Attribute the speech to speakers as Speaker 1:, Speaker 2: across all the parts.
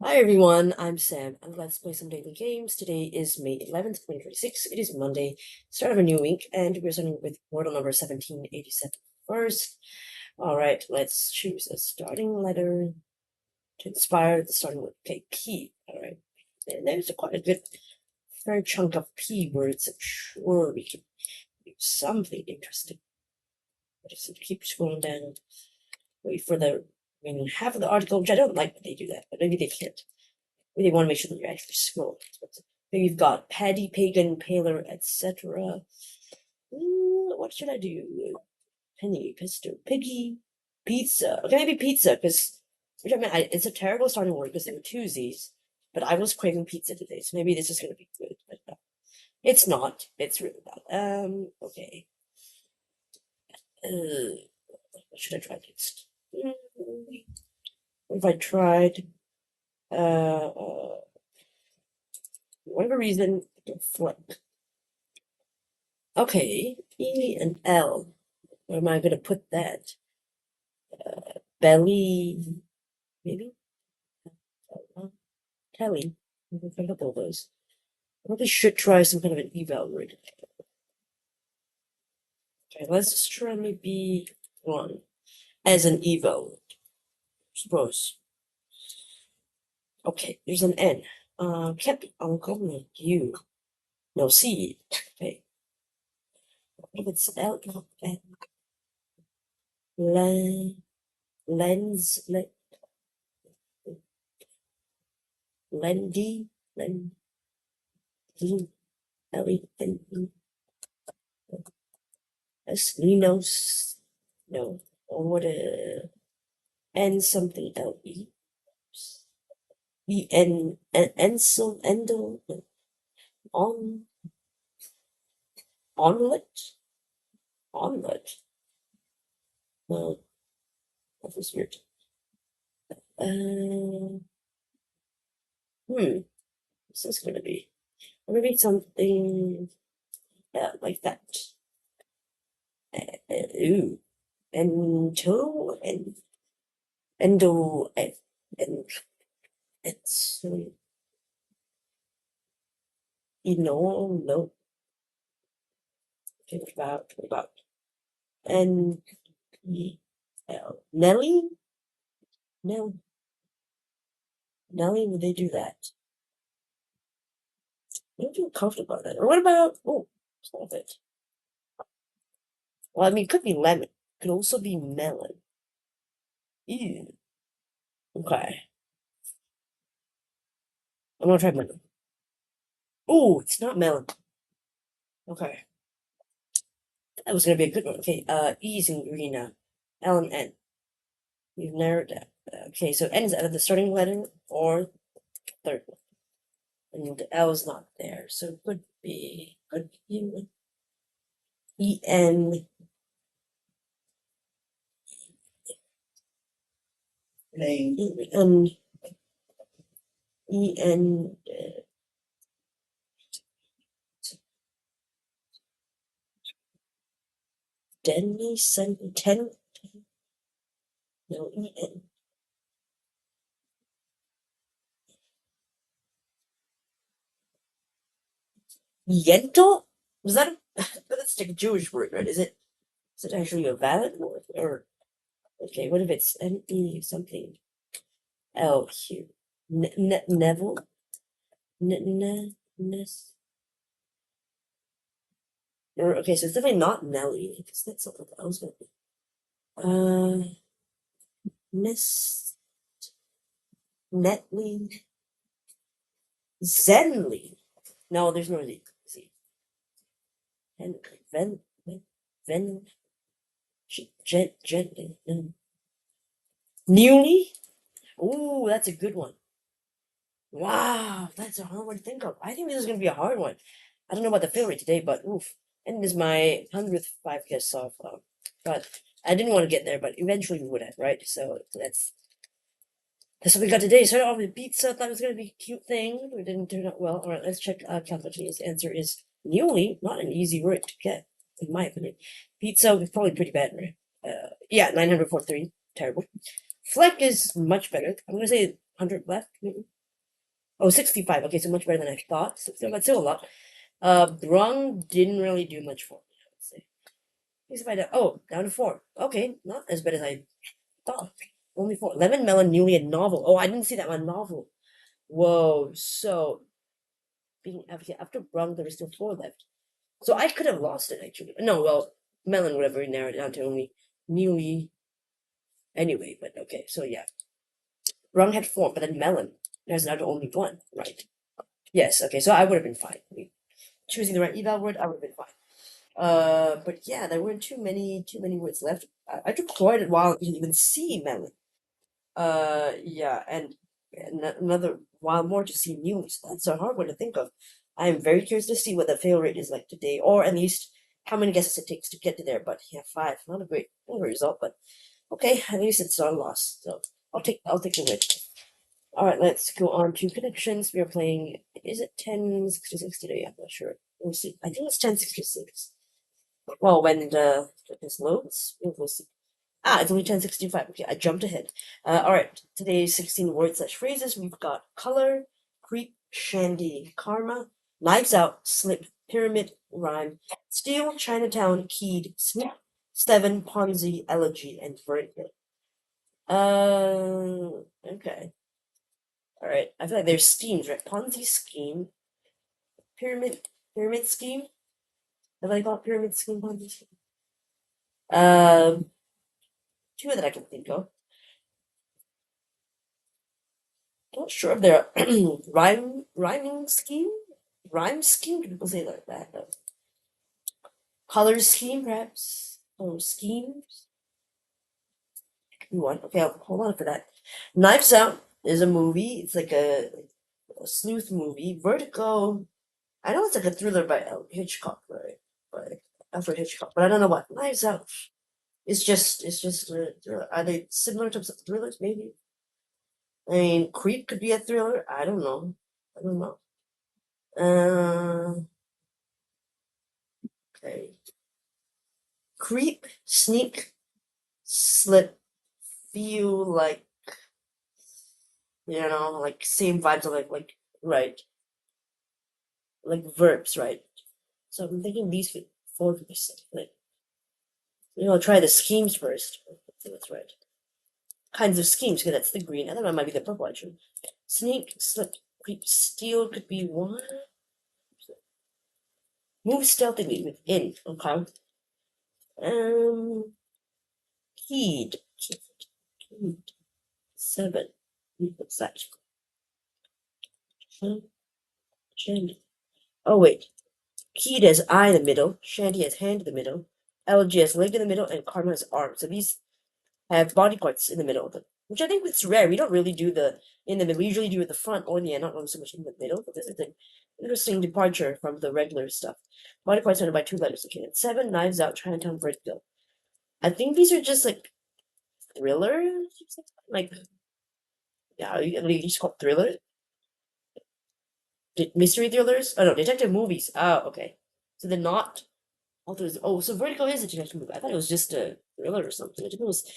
Speaker 1: Hi everyone, I'm Sam, and let's play some daily games. Today is May 11th, 2026. It is Monday, start of a new week, and we're starting with Wordle number 1787 first. Alright, let's choose a starting letter to inspire the starting word. Okay, P. Alright, there's quite a good fair chunk of P words. I'm sure we can do something interesting. I just have to keep scrolling down, wait for half of the article, which I don't like when they do that, but maybe they can't. They want to make sure that you're actually scrolling. Then you've got Paddy, Pagan, Paler, etc. What should I do? Penny, Pister, Piggy, Pizza. Okay, maybe pizza, because it's a terrible starting word because they were two Z's, but I was craving pizza today, so maybe this is going to be good. But no, it's not. It's really not. Okay. What should I try next? What if I tried, whatever reason, flip. Okay, E and L. Where am I going to put that? Belly, maybe? Telly. A couple of those. I probably should try some kind of an eval word. Okay, let's just try maybe one as an eval word. Suppose. Okay, there's an N. Kept uncle you. No C. Okay. If it's L N. Lens. Lendy. L-E-N-E. Linos. No. Or what N something L-E. E-N. Ensel. Endel. On. Omelet. Omelet. No. That was weird. This is gonna be. Maybe something like that. Ooh. Ento. Endo. It's. No. Okay, what about N E L Nelly? No. Nelly, would they do that? I don't feel comfortable about that. Or what about solve it. Well, I mean, it could be lemon. It could also be melon. Ew. Okay. I'm gonna try melon. Oh, it's not melon. Okay. That was gonna be a good one. Okay, E's in green now. L and N. We've narrowed down. Okay, so N is out of the starting letter or third one. And L is not there, so it could be E-N. E-N. Denny, ten. No, E-N. Yentl? Was that that's like a Jewish word, right? Is it actually a valid word? Or okay, what if it's N-E something? L-Q. Neville? Okay, so it's definitely not Nelly, because that's not what I was gonna be. Miss Netley. Zenly. No, there's no Z. Newly? Ooh, that's a good one. Wow, that's a hard one to think of. I think this is gonna be a hard one. I don't know about the fill rate today, but oof. And this is my 100th 5K softball. But I didn't want to get there, but eventually we would have, right? So that's what we got today. Started off with pizza. Thought it was gonna be a cute thing. It didn't turn out well. All right, let's check calculation. His answer is newly. Not an easy word to get, in my opinion. Pizza was probably pretty bad, right? Yeah, 943. Terrible. Fleck is much better. I'm gonna say 100 left, maybe? Oh, 65. Okay, so much better than I thought. 65, but still a lot. Brung didn't really do much for me, I would say. 65 oh, down to 4. Okay, not as bad as I thought. Only 4. Lemon Melon Newly a novel. Oh, I didn't see that one novel. Whoa, so being after Brung, there was still 4 left. So I could have lost it actually. No, well, Melon would have already narrowed it down to only Newly anyway, but okay, so yeah. Brung had 4, but then Melon, there's now only 1, right? Yes, okay, so I would have been fine. I mean, choosing the right eval word, I would have been fine. But yeah, there weren't too many words left. I took quite a while to even see Melon. Yeah, and another while more to see news. That's a hard one to think of. I am very curious to see what the fail rate is like today, or at least how many guesses it takes to get to there. But yeah, 5, not a great result, but okay, at least it's not a loss. So I'll take the win. All right, let's go on to connections. We are playing. Is it 1066 today? I'm not sure. We'll see. I think it's 1066. Well, when this loads, we'll see. Ah, it's only 1065. Okay, I jumped ahead. All right, today's 16 words / phrases. We've got color, creep, shandy, karma, knives out, slip, pyramid, rhyme, steal, Chinatown, keyed, snip, Steven, Ponzi, elegy, and vertigo. Okay. All right. I feel like there's schemes, right? Ponzi scheme, pyramid scheme. Have I got pyramid scheme, Ponzi scheme? Um, 2 that I can think of. Not sure if they're rhyming scheme? Rhyme scheme? Do people say it like that? No. Color scheme, perhaps? Or schemes? One. Okay, I'll hold on for that. Knives Out is a movie. It's like a sleuth movie. Vertigo. I know it's like a thriller by Hitchcock, right? By Alfred Hitchcock, but I don't know what. Knives Out. It's just are they similar types of thrillers? Maybe. I mean, Creep could be a thriller. I don't know. I don't know. Okay. Creep, sneak, slip, feel like like same vibes of like right, like verbs, right? So I'm thinking these could fall for this. Like, I'll try the schemes first. I think that's right. Kinds of schemes, because that's the green. I think that might be the purple actually. Sneak, slip, creep, steal could be one. Move stealthily within. Okay. Keyed. Keyed. 7. What's that? Shandy. Oh wait. Keyed has eye in the middle. Shandy has hand in the middle. LG has leg in the middle, and Karma has arm. So these have body parts in the middle, which I think it's rare. We don't really do the in the middle. We usually do it the front or the end, not really so much in the middle. But this is an interesting departure from the regular stuff. Body parts surrounded by 2 letters. Okay, and 7 knives out. Chinatown Vertigo. I think these are just like thrillers. Like, yeah, you just call thrillers. Mystery thrillers? Oh no, detective movies. Oh, okay. So they're not authors. Oh, so Vertigo is a detective movie. I thought it was just a thriller or something. I think it was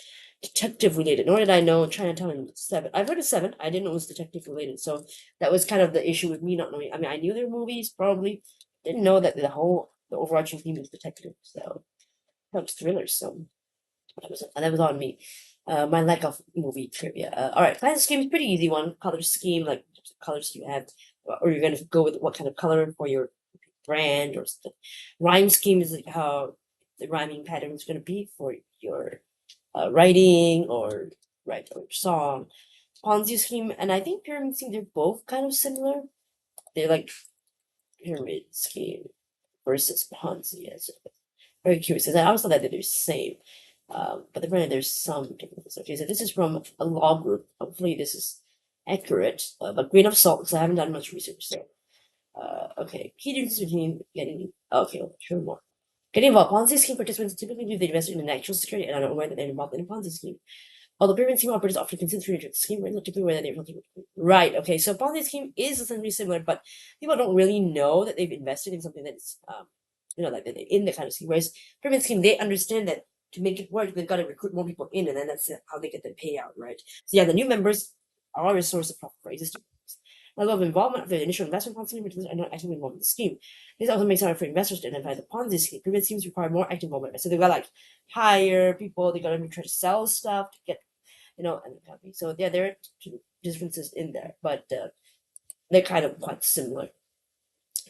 Speaker 1: detective related. Nor did I know Chinatown 7. I've heard of 7. I didn't know it was detective related. So that was kind of the issue with me not knowing. I mean, I knew their movies probably. Didn't know that the overarching theme was detective. So that was thrillers. So that was on me. My lack of movie trivia. All right, class scheme is pretty easy one. Color scheme, like colors you have, or you're gonna go with what kind of color for your brand or something. Rhyme scheme is like how the rhyming pattern is gonna be for your writing or or song. Ponzi scheme, and I think pyramid scheme. They're both kind of similar. They're like pyramid scheme versus Ponzi. Yes, very curious. Because I always thought that they're the same. But apparently there's some differences. Okay, so this is from a law group. Hopefully this is accurate. But grain of salt, because I haven't done much research. So, okay. Key differences between getting. Okay, sure more. Getting involved. Ponzi scheme participants typically do the investment in actual security and are not aware that they're involved in a Ponzi scheme. Although pyramid scheme operators often consider the scheme, we're not typically aware that they're involved. Right. Okay. So Ponzi scheme is essentially similar, but people don't really know that they've invested in something that's like that they're in the kind of scheme. Whereas pyramid scheme, they understand that to make it work, they've got to recruit more people in, and then that's how they get the payout, right? So yeah, the new members are always a source of profit for existing firms. The level of involvement of the initial investment policy are not actively involved in the scheme. This also makes it hard for investors to identify the Ponzi scheme. Previous schemes require more active involvement. So they've got like hire people, they got to try to sell stuff to get, and the company. So yeah, there are differences in there, but they're kind of quite similar.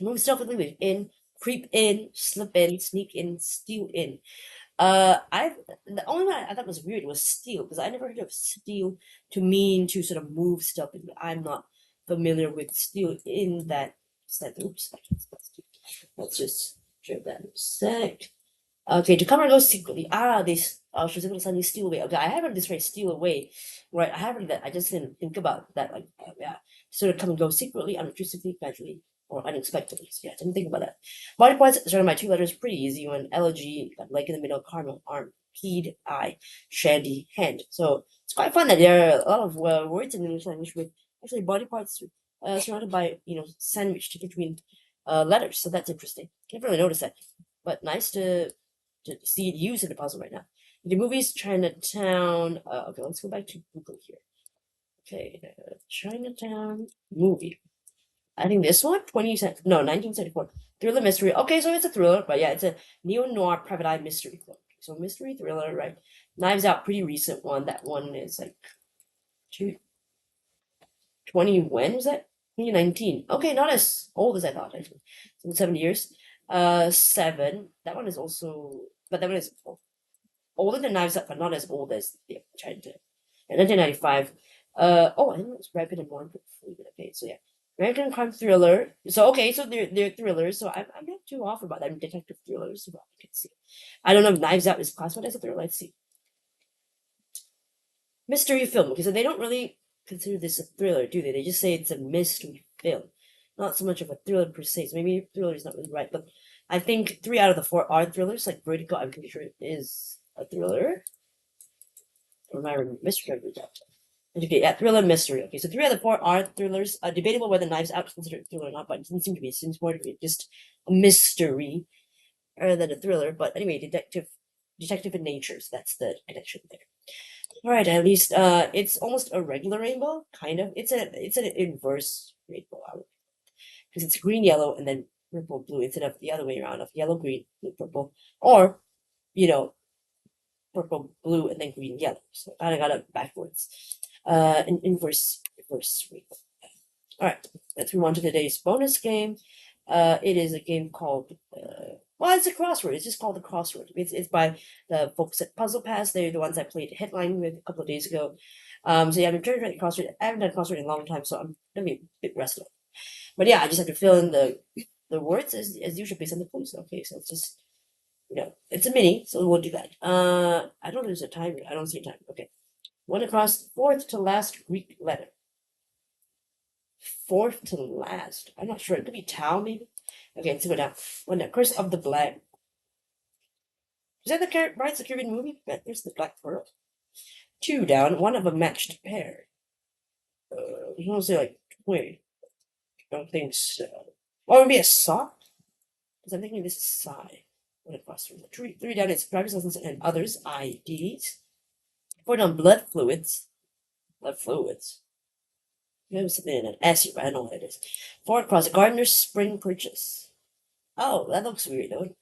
Speaker 1: Move stealthily in, creep in, slip in, sneak in, steal in. The only one I thought was weird was steal, because I never heard of steal to mean to sort of move stuff. I'm not familiar with steal in that. Oops, let's just check that in a sec. Okay, to come and go secretly. They specifically suddenly steal away. Okay, I haven't this phrase steal away, right? I haven't that. I just didn't think about that. Like, yeah, sort of come and go secretly, unobtrusively, gradually, or unexpectedly. So yeah, I didn't think about that. Body parts started by 2 letters, pretty easy one. L-G, leg in the middle, caramel, arm, peed, eye, shandy, hand. So it's quite fun that there are a lot of words in English language with actually body parts surrounded by sandwiched between letters. So that's interesting. Can't really notice that, but nice to see it used in the puzzle right now. The movie's Chinatown. Okay, let's go back to Google here. Okay, Chinatown movie. I think this one, 1974. Thriller mystery. Okay, so it's a thriller, but yeah, it's a neo-noir private eye mystery film. So mystery thriller, right? Knives Out, pretty recent one. That one is like 20, when was that? 2019. Okay, not as old as I thought, actually. So 7 years. 7. That one is also, but that one is older than Knives Out, but not as old as Chinatown. In 1995. I think it was Rapid and Warren. Okay, so yeah. American crime thriller. So okay, so they're thrillers. So I'm not too off about them. Detective thrillers. Well, I can see. I don't know if Knives Out is classified as a thriller. Let's see. Mystery film. Okay, so they don't really consider this a thriller, do they? They just say it's a mystery film. Not so much of a thriller per se. So maybe thriller is not really right, but I think 3 out of the 4 are thrillers. Like Vertigo, I'm pretty sure it is a thriller. Or am I misremembering that? Okay, yeah, thriller mystery. Okay, so 3 out of the 4 are thrillers. Debatable whether Knives Out is considered a thriller or not, but it doesn't seem to be. It seems more to be just a mystery rather than a thriller. But anyway, detective in nature. So that's the connection there. All right, at least it's almost a regular rainbow, kind of. It's an inverse rainbow, because it's green, yellow, and then purple, blue, instead of the other way around of yellow, green, blue, purple, or purple, blue, and then green, yellow. So I got it backwards. An inverse rainbow. All right, let's move on to today's bonus game. It is a game called it's a crossword. It's just called the Crossword. It's by the folks at Puzzle Pass. They're the ones I played Headline with a couple of days ago. So yeah, I've been trying to write crossword. I haven't done crossword in a long time, so I'm gonna be a bit rusty. But yeah, I just have to fill in the words as usual based on the clues. Okay, so it's just it's a mini, so we'll do that. I don't know if there's a timer. I don't see a timer. Okay, one across, fourth to last Greek letter. Fourth to last. I'm not sure. It could be tau, maybe. Okay, let's go down. One down. Curse of the Black. Is that the Pirates of the Caribbean movie? There's the Black Pearl. 2 down. One of a matched pair. You want to say like 20? I don't think so. Or maybe a sock? Because I'm thinking this is psi. One across from the 3 down is driver's license and others IDs. 4 down. Blood fluids. Blood fluids. Maybe something in an S here, but I don't know what it is. 4 across. Gardener's spring purchase. Oh, that looks weird, though.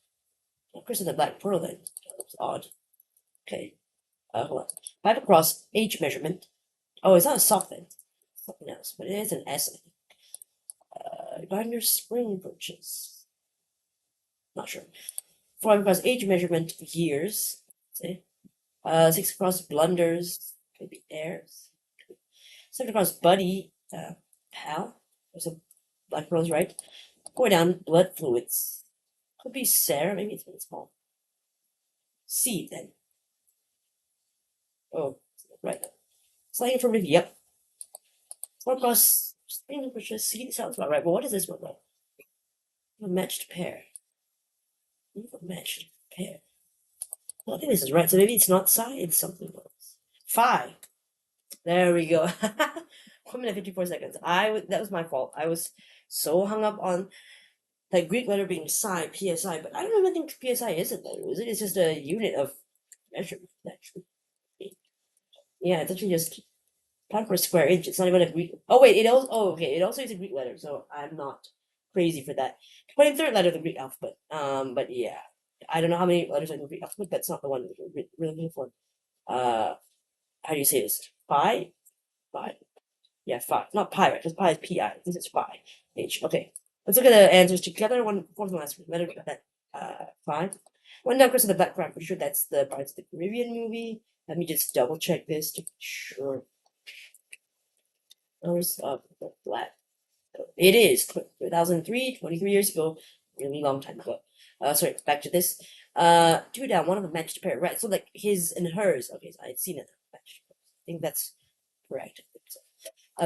Speaker 1: Of course, in the Black Pearl, then. That looks odd. Okay. Hold on. 5 across. Age measurement. Oh, it's not a sock, then. Something else, but it is an S, I think. Gardener's spring purchase. Not sure. 4 across. Age measurement. Years. See? 6 across. Blunders. Maybe heirs. 7 across. Buddy. Pal. There's a Black Pearl's right. Going down. Blood fluids. Could be Sarah. Maybe it's really small. C, then. Oh, right. Sliding from review. Yep. 4 across. Spring purchase. C sounds about right. But what is this one, though? A matched pair. A matched pair. Well, I think this is right. So maybe it's not psi. It's something else. 5. There we go. 1 minute 54 seconds. That was my fault. I was so hung up on that Greek letter being psi, psi, but I don't even think psi is a letter, is it? It's just a unit of measurement, actually. Yeah, it's actually just Pound per square inch. It's not even a Greek. Oh wait, it also. Oh okay, it also is a Greek letter, so I'm not crazy for that. 23rd letter of the Greek alphabet. But yeah, I don't know how many letters are in the Greek alphabet. That's not the one we're really looking for. How do you say this? Pi, pi. Yeah, phi. Not pi, right? Because pi is pi. This is phi. H. Okay. Let's look at the answers together. One fourth and last letter. That phi. One down across the background. Pretty sure that's the Pirates of the Caribbean movie. Let me just double check this to be sure. Colors of the Black. It is 2003, 23 years ago, really long time ago. Sorry, back to this. Two down, one of them matched a pair, right? So like his and hers. Okay, so I had seen it. I think that's correct.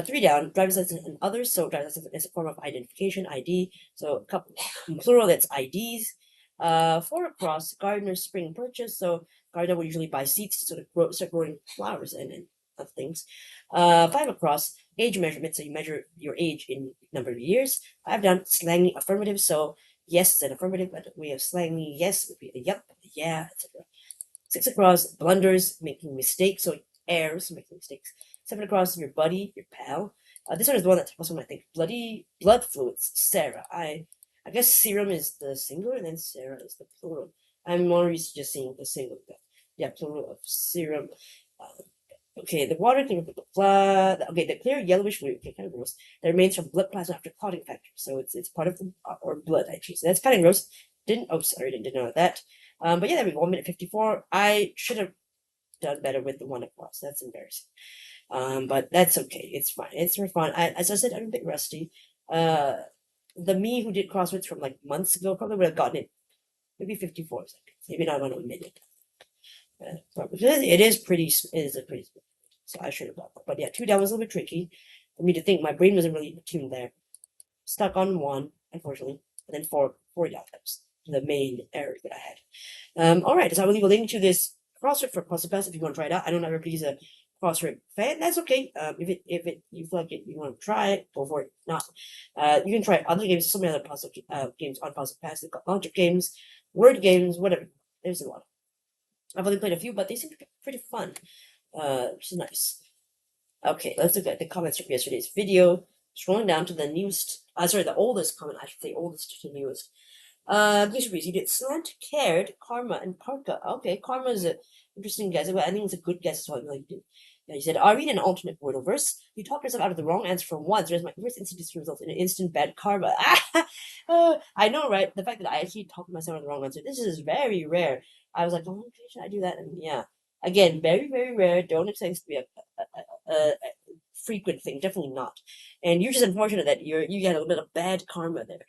Speaker 1: Three down, driver's license and others. So driver's license is a form of identification, ID. So a couple, plural, that's IDs. Four across, gardener spring purchase. So gardener will usually buy seeds to sort of start growing flowers and other things. Five across, age measurement. So you measure your age in number of years. Five down, slangy affirmative. So yes is an affirmative, but we have slangy yes would be a yep, yeah, etc. Six across, blunders, making mistakes. So errors, making mistakes. Seven across, your buddy, your pal. This one is the one that also I think bloody blood fluids. Sarah. I guess serum is the singular and then Sarah is the plural. I'm more used to just seeing the singular. Yeah, plural of serum. Okay, the water thing, blah. Okay, the clear yellowish fluid, okay, kind of gross. That remains from blood plasma after clotting factor, so it's part of the or blood actually. So that's kind of gross. Didn't know that. But yeah, there we go. 1 minute 54. I should have done better with the one across. That's embarrassing. But that's okay. It's fine. It's for fun. As I said, I'm a bit rusty. The me who did crosswords from like months ago probably would have gotten it maybe 54 seconds, maybe not on a minute. It is pretty. It is a pretty. So I should have got that. But yeah, two down was a little bit tricky for me to think. My brain wasn't really tuned there. Stuck on one, unfortunately, and then four down. That was the main error that I had. All right, so I will leave a link to this crossword for Puzzle Pass if you want to try it out. I don't know if everybody's a crossword fan. That's okay. If you feel like it, you want to try it, go for it. Not, you can try other games. So many other puzzle games on Puzzle Pass. They've got logic games, word games, whatever. There's a lot. I've only played a few, but they seem to be pretty fun. Which is nice. Okay, let's look at the comments from yesterday's video. Scrolling down to the newest, the oldest comment, I should say, oldest to newest. Glitch you did slant, cared, karma, and parka. Okay, karma is an interesting guess. I think it's a good guess as well. Like you did. Yeah, you said, I read an alternate Wordle verse. You talked yourself out of the wrong answer for once, whereas my first instant results in an instant bad karma. I know, right? The fact that I actually talked myself out of the wrong answer. This is very rare. I was like, oh, okay, should I do that? And yeah, again, very, very rare. Don't expect this to be a frequent thing. Definitely not. And you're just unfortunate that you got a little bit of bad karma there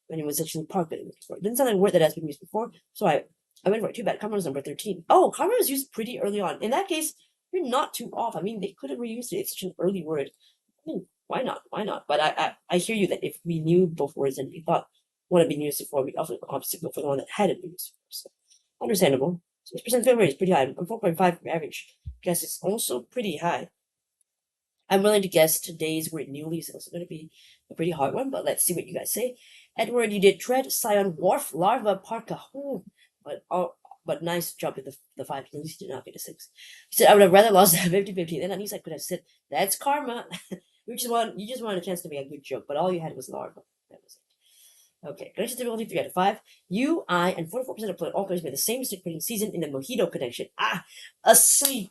Speaker 1: when it was actually parka. It didn't sound like a word that has been used before, so I went for it. Too bad. Karma was number 13. Oh, karma was used pretty early on. In that case, you're not too off. I mean, they could have reused it. It's such an early word. I mean, why not? Why not? But I hear you that if we knew both words and we thought one had been used before, we'd often obviously go for the one that hadn't been used before. So understandable. 6% failure rate is pretty high. I'm 4.5 for average. Guess it's also pretty high. I'm willing to guess today's word newly is also going to be a pretty hard one, but let's see what you guys say. Edward, you did tread, scion, wharf, larva, parka. Oh, but nice job with the 5. At least you did not get a 6. He said, I would have rather lost 50-50. Then at least I could have said, that's karma. You just wanted a chance to make a good joke, but all you had was larva. That was it. Okay, connection difficulty 3 out of 5. You, I, and 44% of all players made the same mistake putting season in the mojito connection. A silly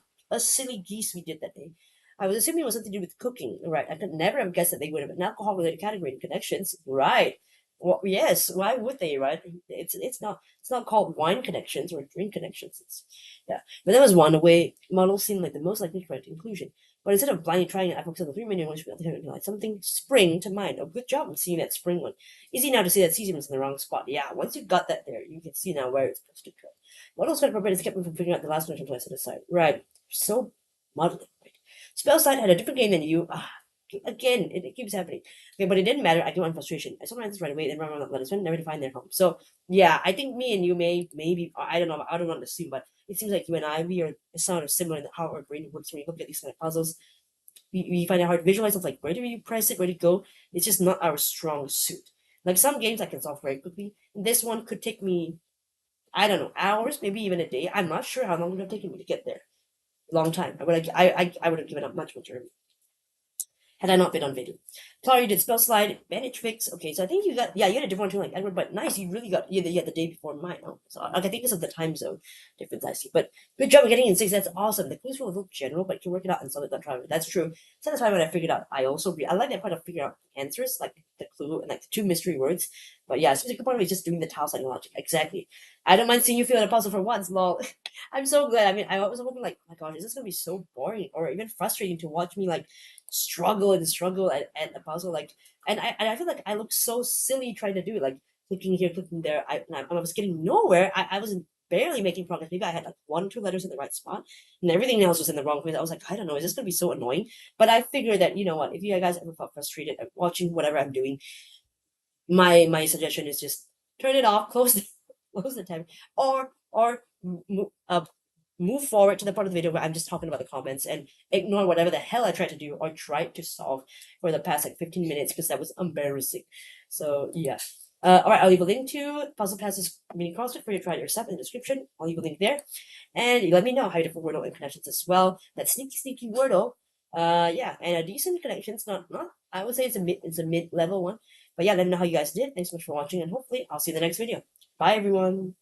Speaker 1: geese we did that day. I was assuming it was something to do with cooking, right? I could never have guessed that they would have an alcohol-related category in connections, right? Well, yes. Why would they, right? It's not called wine connections or drink connections. Yeah, but that was one way model seemed like the most likely correct inclusion. But instead of blindly trying it, I focused on the 3 million ones like something spring to mind. Oh, good job on seeing that spring one. Easy now to see that season was in the wrong spot. Yeah, once you got that there, you can see now where it's supposed to go. What else got appropriate kept me from figuring out the last one until I set aside. Right. So modeling, right? Spellside had a different game than you. Again, it keeps happening. Okay, but it didn't matter. I came on frustration. I saw my answers right away, then run around let us never to find their home. So yeah, I think me and you maybe I don't know. I don't want to assume, but it seems like you and I we are sort of similar in how our brain works when we look at these kind of puzzles. We find it hard to visualize. It's like where do you press it? Where do you go? It's just not our strong suit. Like some games I can solve very quickly. This one could take me, I don't know, hours, maybe even a day. I'm not sure how long it would have taken me to get there. Long time. I would have given up much earlier. had I not been on video. Clara, you did spell slide, bandage fix. Okay, so I think you got, yeah, you had a different one too, like Edward, but nice, you really got, yeah, the day before mine. Oh, so I think it's of the time zone difference I see. But good job getting in 6. That's awesome. The clues were a little general, but you can work it out and solve it. That's true. So that's why when I figured out, I like that part of figuring out answers, like the clue and like the 2 mystery words. But yeah, especially the good part of it is just doing the tile setting logic. Exactly. I don't mind seeing you feel the puzzle for once, lol. I'm so glad. I mean, I was hoping like, oh my gosh, is this gonna be so boring or even frustrating to watch me like struggle at a puzzle like, and I feel like I look so silly trying to do it, like clicking here, clicking there. I was getting nowhere. I was barely making progress. Maybe I had like 1 or 2 letters in the right spot, and everything else was in the wrong place. I was like, I don't know, is this gonna be so annoying? But I figured that, you know what, if you guys ever felt frustrated at watching whatever I'm doing, my suggestion is just turn it off, close the tab, or move forward to the part of the video where I'm just talking about the comments and ignore whatever the hell I tried to do or tried to solve for the past like 15 minutes because that was embarrassing. So yeah. All right, I'll leave a link to Puzzle Pass's mini crossword for you to try it yourself in the description. I'll leave a link there, and you let me know how you different Wordle and connections as well. That sneaky Wordle, yeah, and a decent connection. It's not. I would say it's a mid level one, but yeah, let me know how you guys did. Thanks so much for watching, and hopefully I'll see you in the next video. Bye everyone.